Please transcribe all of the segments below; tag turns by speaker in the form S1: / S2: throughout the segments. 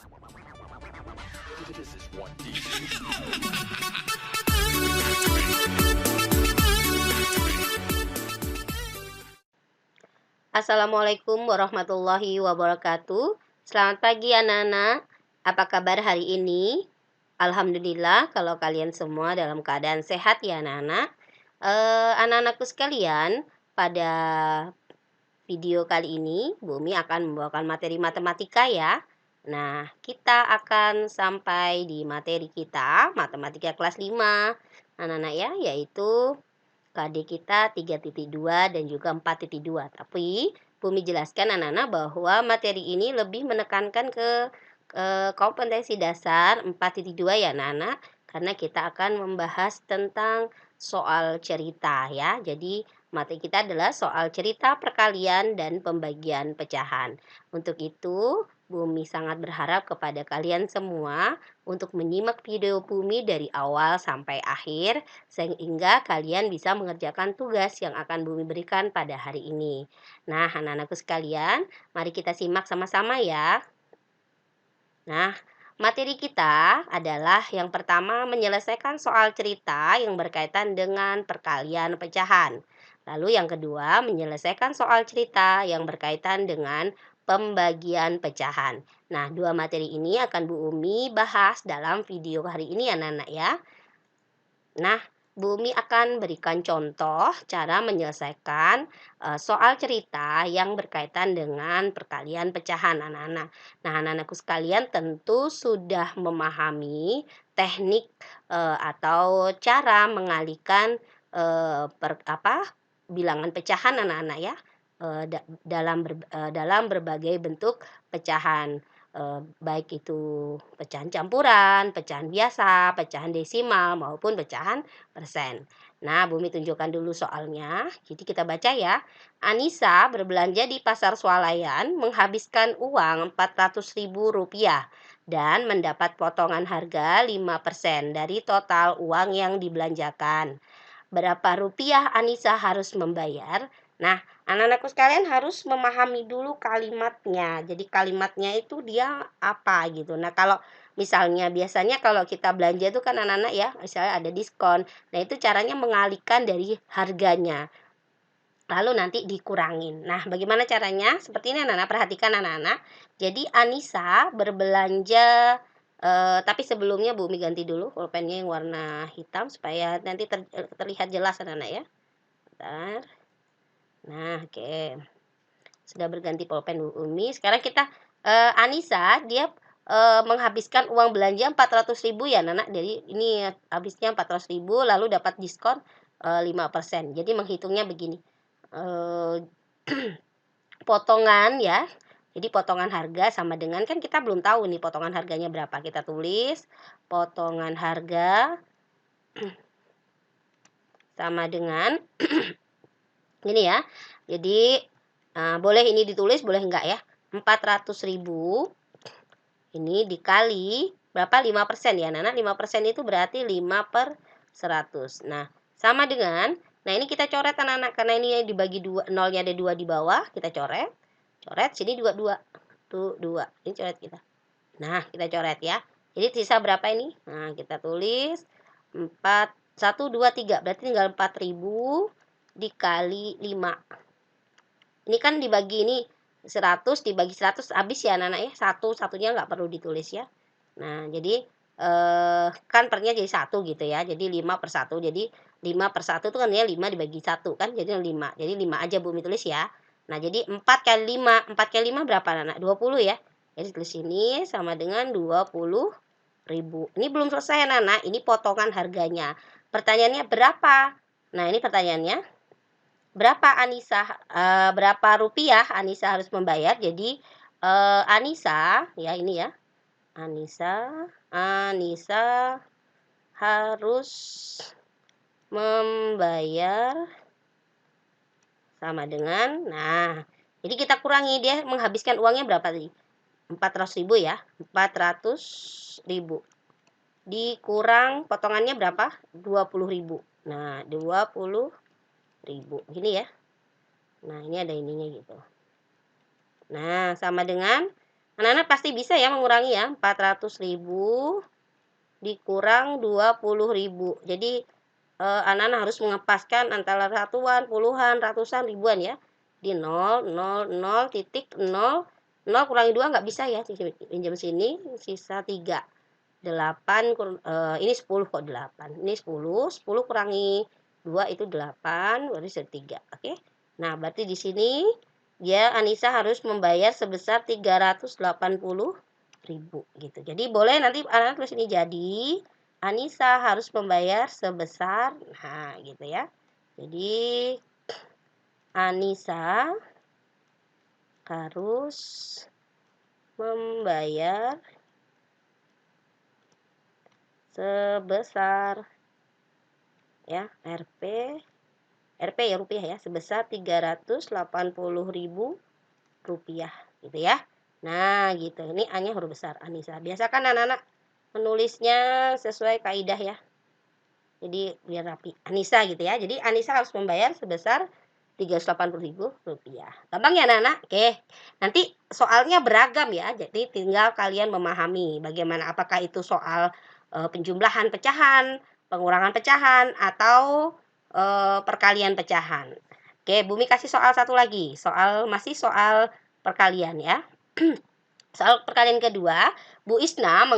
S1: This is 1D.
S2: Assalamualaikum warahmatullahi wabarakatuh. Selamat pagi anak-anak. Apa kabar hari ini? Alhamdulillah kalau kalian semua dalam keadaan sehat ya anak-anak. Anak-anakku sekalian, pada video kali ini Bumi akan membawakan materi matematika ya. Nah, kita akan sampai di materi kita matematika kelas 5 anak-anak ya, yaitu KD kita 3.2 dan juga 4.2. Tapi Bumi jelaskan anak-anak bahwa materi ini lebih menekankan ke kompetensi dasar 4.2 ya anak-anak, karena kita akan membahas tentang soal cerita ya. Jadi materi kita adalah soal cerita, perkalian, dan pembagian pecahan. Untuk itu, Bumi sangat berharap kepada kalian semua untuk menyimak video Bumi dari awal sampai akhir, sehingga kalian bisa mengerjakan tugas yang akan Bumi berikan pada hari ini. Nah, anak-anakku sekalian, mari kita simak sama-sama ya. Nah, materi kita adalah yang pertama menyelesaikan soal cerita yang berkaitan dengan perkalian pecahan. Lalu yang kedua menyelesaikan soal cerita yang berkaitan dengan pembagian pecahan. Nah, dua materi ini akan Bu Umi bahas dalam video hari ini ya anak-anak ya. Nah, Bu Umi akan berikan contoh cara menyelesaikan soal cerita yang berkaitan dengan perkalian pecahan anak-anak. Nah, anak-anakku sekalian tentu sudah memahami teknik atau cara mengalihkan bilangan pecahan anak-anak ya, dalam berbagai bentuk pecahan. Baik itu pecahan campuran, pecahan biasa, pecahan desimal, maupun pecahan persen. Nah, Bumi tunjukkan dulu soalnya. Jadi kita baca ya. Anissa berbelanja di pasar swalayan menghabiskan uang Rp400.000 dan mendapat potongan harga 5% dari total uang yang dibelanjakan. Berapa rupiah Anissa harus membayar? Nah, anak-anakku sekalian harus memahami dulu kalimatnya. Jadi kalimatnya itu dia apa gitu. Nah, kalau misalnya biasanya kalau kita belanja itu kan anak-anak ya, misalnya ada diskon. Nah, itu caranya mengalihkan dari harganya. Lalu nanti dikurangin. Nah, bagaimana caranya? Seperti ini anak-anak, perhatikan anak-anak. Jadi Anissa berbelanja tapi sebelumnya Bu Umi ganti dulu pulpennya yang warna hitam supaya nanti terlihat jelas anak-anak ya. Bentar. Nah, oke. Sudah berganti pulpen Bu Umi. Sekarang kita Anissa dia menghabiskan uang belanja 400.000 ya, Nana. Jadi ini habisnya 400.000 lalu dapat diskon 5%. Jadi menghitungnya begini. Potongan ya. Jadi potongan harga sama dengan, kan kita belum tahu nih potongan harganya berapa. Kita tulis potongan harga sama dengan ini ya. Jadi boleh ini ditulis, boleh enggak ya. 400.000 ini dikali berapa? 5% ya Nana. 5% itu berarti 5/100. Nah, sama dengan, nah ini kita coret anak-anak karena ini dibagi 2, nolnya ada 2 di bawah, kita coret. Coret sini 2 tuh 2. Ini coret kita. Nah, kita coret ya. Jadi sisa berapa ini? Nah, kita tulis 1 2 3. Berarti tinggal 4.000 dikali 5. Ini kan dibagi ini 100 dibagi 100 habis ya anak-anak ya. Satunya nggak perlu ditulis ya. Nah, jadi kan pernya jadi 1 gitu ya. Jadi 5/1. Jadi 5/1 itu kan ya 5 dibagi 1 kan jadi 5. Jadi 5 aja Bumi tulis ya. Nah, jadi 4 kali 5. 4 kali 5 berapa anak-anak? 20 ya. Jadi tulis ini sama dengan 20.000. Ini belum selesai anak-anak. Ini potongan harganya. Pertanyaannya berapa? Nah, ini pertanyaannya. Berapa rupiah Anissa harus membayar? Jadi Anissa ya ini ya. Anissa harus membayar sama dengan, nah, jadi kita kurangi dia menghabiskan uangnya berapa tadi? 400.000 ya. 400.000 dikurang potongannya berapa? 20.000. Nah, 20.000 gini ya. Nah, ini ada ininya gitu. Nah, sama dengan, Anak-anak pasti bisa ya mengurangi ya, 400.000 dikurang 20.000. Jadi anak-anak harus mengepaskan antara satuan, puluhan, ratusan, ribuan ya. Di 0, 0, 0, titik 0, 0 kurangi 2 nggak bisa ya, pinjam sini, sisa 3. 8, ini 10 kok 8. Ini 10, 10 kurangi 2 itu 8, berarti sisa 3, oke. Nah, berarti di sini dia Anissa harus membayar sebesar 380.000 gitu. Jadi boleh nanti anak-anak tulis ini, jadi Anissa harus membayar sebesar, nah gitu ya. Jadi Anissa harus membayar sebesar ya RP ya rupiah ya, sebesar 380.000 rupiah gitu ya. Nah gitu, ini A-nya huruf besar Anissa. Biasakan anak-anak menulisnya sesuai kaidah ya. Jadi biar rapi. Anissa gitu ya. Jadi Anissa harus membayar sebesar 380.000 rupiah. Gampang ya anak-anak? Oke. Nanti soalnya beragam ya. Jadi tinggal kalian memahami bagaimana, apakah itu soal penjumlahan pecahan, pengurangan pecahan, atau perkalian pecahan. Oke, Bumi kasih soal satu lagi. Masih soal perkalian ya. Soal perkalian kedua, Bu Isna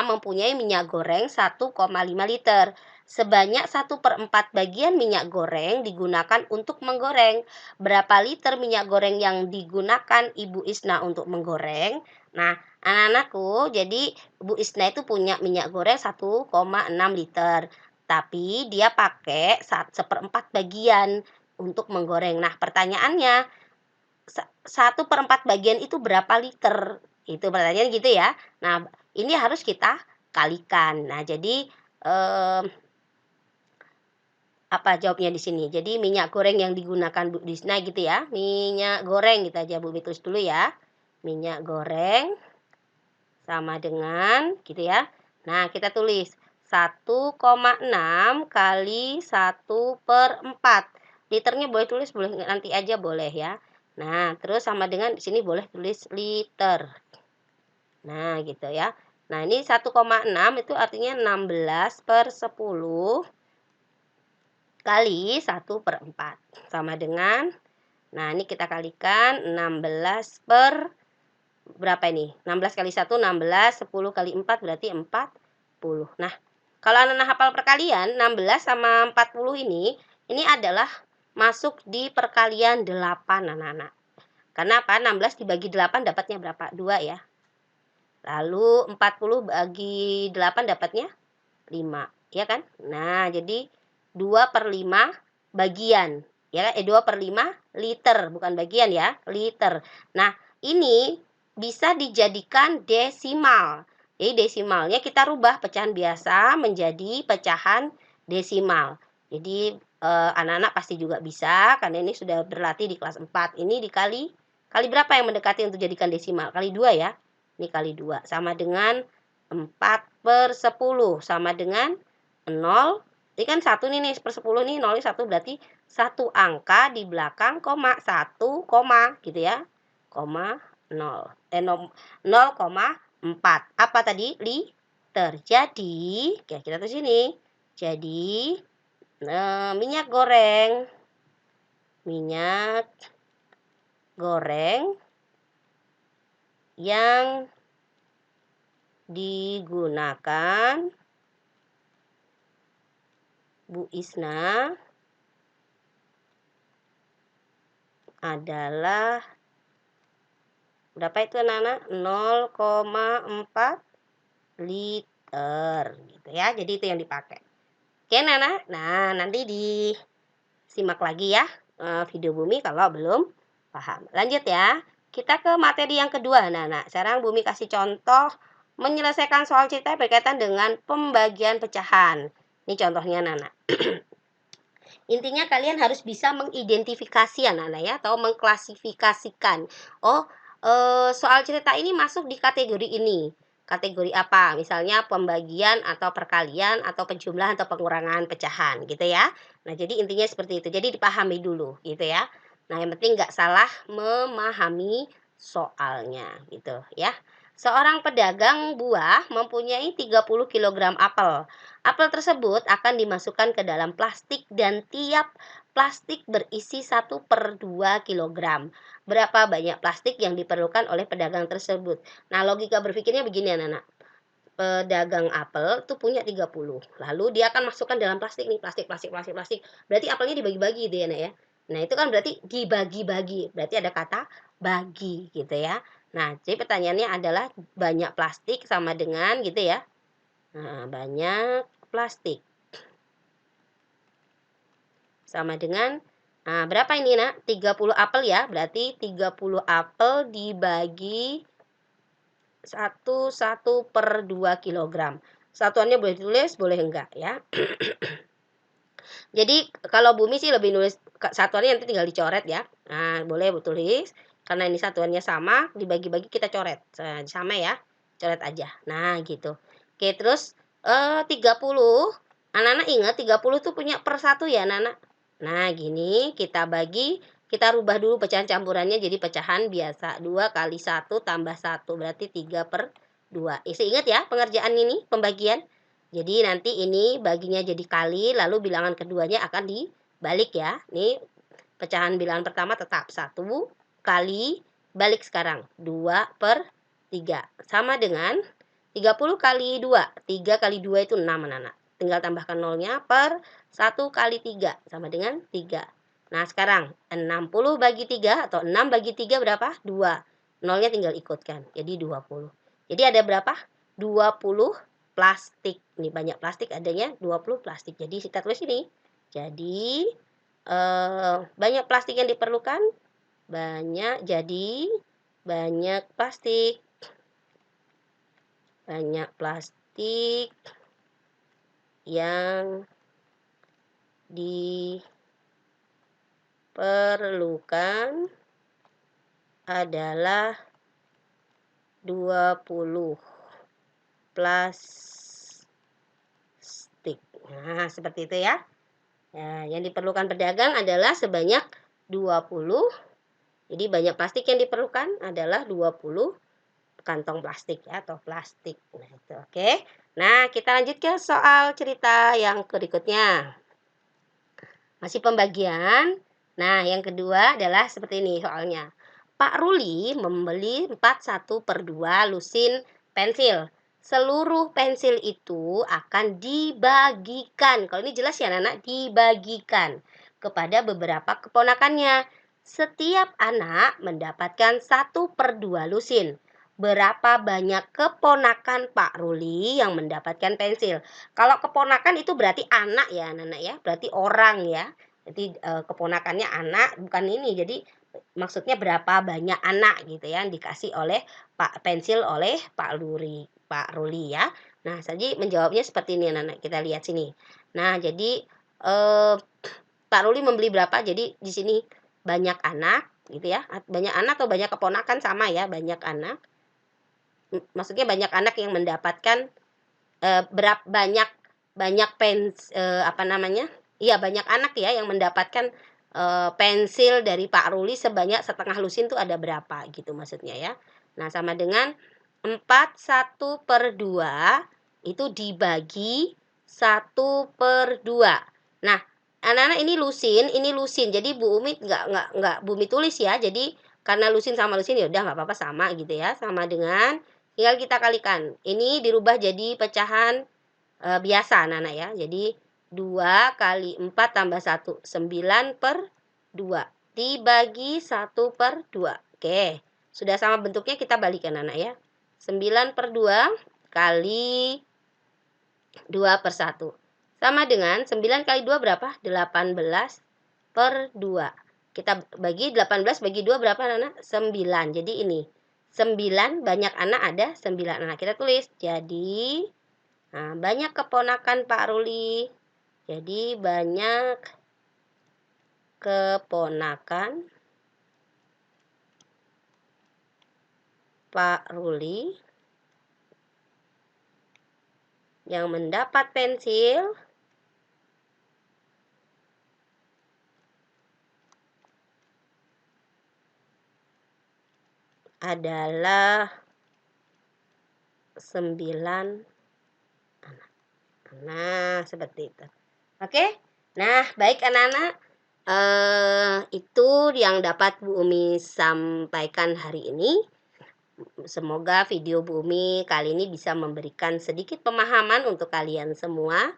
S2: mempunyai minyak goreng 1,5 liter. Sebanyak 1/4 bagian minyak goreng digunakan untuk menggoreng. Berapa liter minyak goreng yang digunakan Ibu Isna untuk menggoreng? Nah, anak-anakku, jadi Bu Isna itu punya minyak goreng 1,6 liter. Tapi dia pakai 1/4 bagian untuk menggoreng. Nah, pertanyaannya, 1/4 bagian itu berapa liter? Itu pertanyaan gitu ya. Nah, ini harus kita kalikan. Nah, jadi apa jawabnya di sini? Jadi minyak goreng yang digunakan Bu Disna gitu ya. Minyak goreng gitu aja, Bu tulis dulu ya. Minyak goreng sama dengan gitu ya. Nah, kita tulis 1,6 kali 1/4. Liternya boleh tulis, boleh nanti aja boleh ya. Nah, terus sama dengan di sini boleh tulis liter. Nah, gitu ya. Nah, ini 1,6 itu artinya 16/10 kali 1/4. Sama dengan, nah ini kita kalikan 16 per berapa ini? 16 kali 1, 16, 10 kali 4 berarti 40. Nah, kalau anak-anak hafal perkalian, 16 sama 40 ini adalah masuk di perkalian 8 anak-anak. Karena apa? 16 dibagi 8 dapatnya berapa? 2 ya. Lalu 40 bagi 8 dapatnya 5. Ya kan? Nah, jadi 2/5 bagian. Ya, 2/5 liter. Bukan bagian ya, liter. Nah, ini bisa dijadikan desimal. Jadi desimalnya kita rubah pecahan biasa menjadi pecahan desimal. Jadi anak-anak pasti juga bisa, karena ini sudah berlatih di kelas 4. Ini dikali berapa yang mendekati untuk jadikan desimal? Kali 2 ya. Ini kali 2 sama dengan 4/10 sama dengan 0. Ini kan 1 nih per 10 nih, 0 1 berarti 1 angka di belakang koma, 1 koma gitu ya. Koma 0. 0,4. Apa tadi? Liter. Jadi, ya kita tulis sini. Jadi minyak goreng yang digunakan Bu Isna adalah berapa itu anak-anak? 0,4 liter gitu ya. Jadi itu yang dipakai. Oke anak-anak. Nah, nanti disimak lagi ya video Bumi kalau belum paham. Lanjut ya. Kita ke materi yang kedua anak-anak. Sekarang Bumi kasih contoh menyelesaikan soal cerita berkaitan dengan pembagian pecahan. Ini contohnya anak-anak. Intinya kalian harus bisa mengidentifikasi anak-anak ya, atau mengklasifikasikan. Oh, soal cerita ini masuk di kategori ini. Kategori apa? Misalnya pembagian atau perkalian atau penjumlahan atau pengurangan pecahan gitu ya. Nah, jadi intinya seperti itu. Jadi dipahami dulu gitu ya. Nah, yang penting nggak salah memahami soalnya gitu ya. Seorang pedagang buah mempunyai 30 kilogram apel. Apel tersebut akan dimasukkan ke dalam plastik dan tiap plastik berisi 1/2 kilogram. Berapa banyak plastik yang diperlukan oleh pedagang tersebut? Nah, logika berpikirnya begini anak-anak. Pedagang apel tuh punya 30, lalu dia akan masukkan dalam plastik nih, plastik plastik plastik plastik. Berarti apelnya dibagi-bagi gitu ya, Nak, ya. Nah, itu kan berarti dibagi-bagi, berarti ada kata bagi gitu ya. Nah, jadi pertanyaannya adalah banyak plastik sama dengan gitu ya. Nah, banyak plastik sama dengan berapa ini, Nak? 30 apel ya, berarti 30 apel dibagi 1/2 kilogram. Satuannya boleh ditulis, boleh enggak ya. Jadi kalau bumi sih lebih nulis satuannya nanti tinggal dicoret ya. Nah, boleh tulis karena ini satuannya sama, dibagi-bagi kita coret. Sama ya. Coret aja. Nah, gitu. Oke, terus 30. Anak-anak ingat 30 tuh punya per 1 ya, anak-anak. Nah, gini kita bagi, kita rubah dulu pecahan campurannya jadi pecahan biasa. 2 kali 1 tambah 1 berarti 3/2. Isi ingat ya pengerjaan ini, pembagian. Jadi nanti ini baginya jadi kali, lalu bilangan keduanya akan dibalik ya. Ini pecahan bilangan pertama tetap 1 kali, balik sekarang 2/3. Sama dengan 30 kali 2. 3 kali 2 itu 6 anak-anak. Tinggal tambahkan nolnya per 1 kali 3 sama dengan 3. Nah, sekarang 60 bagi 3 atau 6 bagi 3 berapa? 2. Nolnya tinggal ikutkan. Jadi 20. Jadi ada berapa? 20 plastik. Ini banyak plastik adanya 20 plastik. Jadi kita tulis ini. Jadi banyak plastik yang diperlukan. Banyak plastik. Banyak plastik yang diperlukan adalah 20 plastik. Nah, seperti itu ya. Nah, yang diperlukan pedagang adalah sebanyak 20. Jadi banyak plastik yang diperlukan adalah 20 kantong plastik ya, atau plastik. Nah, itu oke. Nah, kita lanjut ke soal cerita yang berikutnya. Masih pembagian. Nah, yang kedua adalah seperti ini soalnya. Pak Ruli membeli 1/2 lusin pensil. Seluruh pensil itu akan dibagikan. Kalau ini jelas ya anak, dibagikan kepada beberapa keponakannya. Setiap anak mendapatkan 1/2 lusin. Berapa banyak keponakan Pak Ruli yang mendapatkan pensil? Kalau keponakan itu berarti anak ya anak-anak ya, berarti orang ya. Jadi keponakannya anak, bukan ini. Jadi maksudnya berapa banyak anak gitu ya yang dikasih oleh pensil oleh Pak Ruli ya. Nah, jadi menjawabnya seperti ini anak-anak. Kita lihat sini. Nah, jadi Pak Ruli membeli berapa? Jadi di sini banyak anak gitu ya. Banyak anak atau banyak keponakan sama ya, banyak anak. Maksudnya banyak anak yang mendapatkan banyak apa namanya? Iya, banyak anak ya yang mendapatkan pensil dari Pak Ruli sebanyak setengah lusin tuh ada berapa gitu maksudnya ya. Nah, sama dengan 1/2 itu dibagi 1/2. Nah, anak-anak ini lusin. Jadi Bu Umi nggak Bu Umi tulis ya. Jadi karena lusin sama lusin ya udah nggak apa-apa sama gitu ya. Sama dengan tinggal kita kalikan. Ini dirubah jadi pecahan biasa anak-anak ya. Jadi 2 kali 4 tambah 1, 9/2. Dibagi 1/2. Oke, sudah sama bentuknya kita balikan anak ya. 9/2 kali 2/1. Sama dengan 9 kali 2 berapa? 18/2. Kita bagi 18 bagi 2 berapa anak? 9. Jadi ini 9 banyak anak ada 9 anak. Kita tulis. Jadi banyak keponakan Pak Ruli. Jadi banyak keponakan Pak Ruli yang mendapat pensil adalah 9 anak. Nah, seperti itu. Oke. Nah, baik anak-anak. Itu yang dapat Bu Umi sampaikan hari ini. Semoga video Bu Umi kali ini bisa memberikan sedikit pemahaman untuk kalian semua.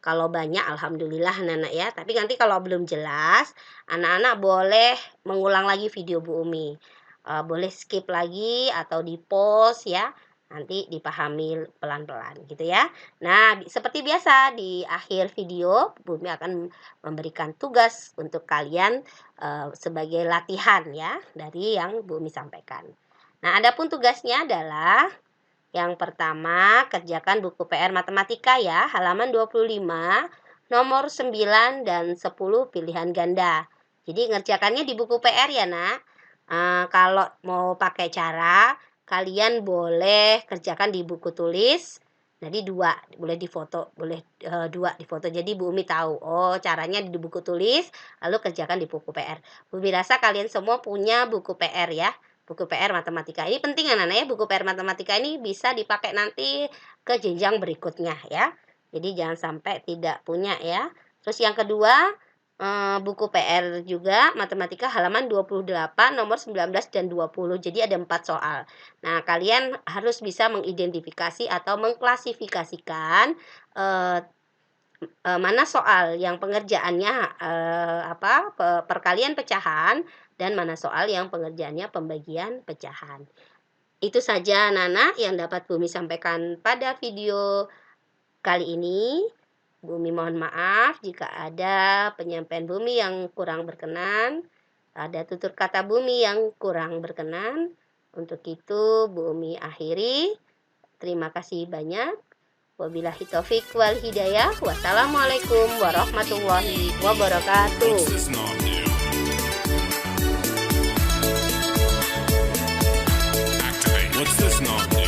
S2: Kalau banyak alhamdulillah anak-anak ya. Tapi nanti kalau belum jelas, anak-anak boleh mengulang lagi video Bu Umi. Boleh skip lagi atau di-pause ya. Nanti dipahami pelan-pelan gitu ya. Nah, seperti biasa di akhir video Bu Umi akan memberikan tugas untuk kalian sebagai latihan ya dari yang Bu Umi sampaikan. Nah, adapun tugasnya adalah yang pertama, kerjakan buku PR matematika ya, halaman 25, nomor 9 dan 10 pilihan ganda. Jadi ngerjakannya di buku PR ya, Nak. Kalau mau pakai cara, kalian boleh kerjakan di buku tulis. Jadi 2, boleh difoto, boleh 2 difoto. Jadi Bu Umi tahu, oh caranya di buku tulis, lalu kerjakan di buku PR. Bu Umi rasa kalian semua punya buku PR ya. Buku PR matematika ini penting anak-anak ya, buku PR matematika ini bisa dipakai nanti ke jenjang berikutnya ya. Jadi jangan sampai tidak punya ya. Terus yang kedua, buku PR juga matematika halaman 28, nomor 19 dan 20. Jadi ada 4 soal. Nah, kalian harus bisa mengidentifikasi atau mengklasifikasikan mana soal yang pengerjaannya perkalian pecahan dan mana soal yang pengerjaannya pembagian pecahan. Itu saja anak-anak yang dapat Bu Umi sampaikan pada video kali ini. Bu Umi mohon maaf jika ada penyampaian Bu Umi yang kurang berkenan, ada tutur kata Bu Umi yang kurang berkenan. Untuk itu Bu Umi akhiri. Terima kasih banyak. Wabillahi taufik wal hidayah. Wassalamualaikum warahmatullahi wabarakatuh.
S3: What's this not?